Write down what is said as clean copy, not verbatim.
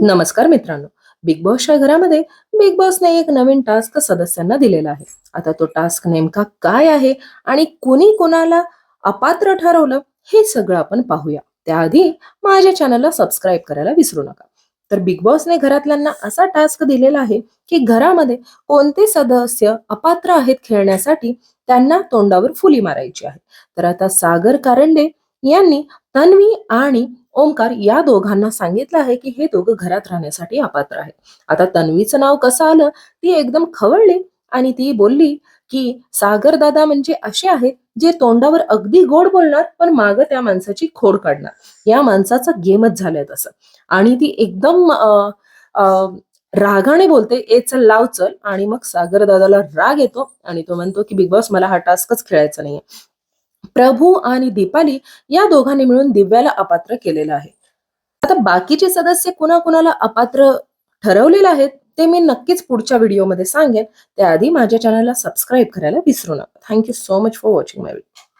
नमस्कार मित्रांनो. बिग बॉसच्या घरामध्ये बिग बॉसने एक नवीन टास्क सदस्यांना दिलेला आहे. आता तो टास्क नेमका काय आहे आणि कोणी कोणाला अपात्र ठरवलं हे सगळं आपण पाहूया. त्याआधी माझ्या चॅनलला सबस्क्राईब करायला विसरू नका. तर बिग बॉसने घरातल्यांना असा टास्क दिलेला आहे की घरामध्ये कोणते सदस्य अपात्र आहेत खेळण्यासाठी त्यांना तोंडावर फुली मारायची आहे. तर आता सागर कारंडे यांनी तन्वी आणि ओमकार या दोघांना सांगितलं आहे की हे दोघं घरात राहण्यासाठी अपात्र आहेत. आता तन्वीचं नाव कसं आलं, ती एकदम खवळली आणि ती बोलली की सागर दादा म्हणजे असे आहेत जे तोंडावर अगदी गोड बोलणार पण मागं त्या माणसाची खोड काढणार. या माणसाचा गेमच झालाय तसं. आणि ती एकदम अ, रागाने बोलते, ए चल लाव चल. आणि मग सागर दादाला राग येतो आणि तो म्हणतो की बिग बॉस मला हा टास्कच खेळायचा नाहीये. प्रभू आणि दीपाली या दोघांनी मिळून दिव्याला अपात्र केलेलं आहे. आता बाकीचे सदस्य कुणाकुणाला अपात्र ठरवलेले आहेत ते मी नक्कीच पुढच्या व्हिडिओमध्ये सांगेन. त्याआधी माझ्या चॅनलला सबस्क्राईब करायला विसरू नका. Thank you so much for watching my video.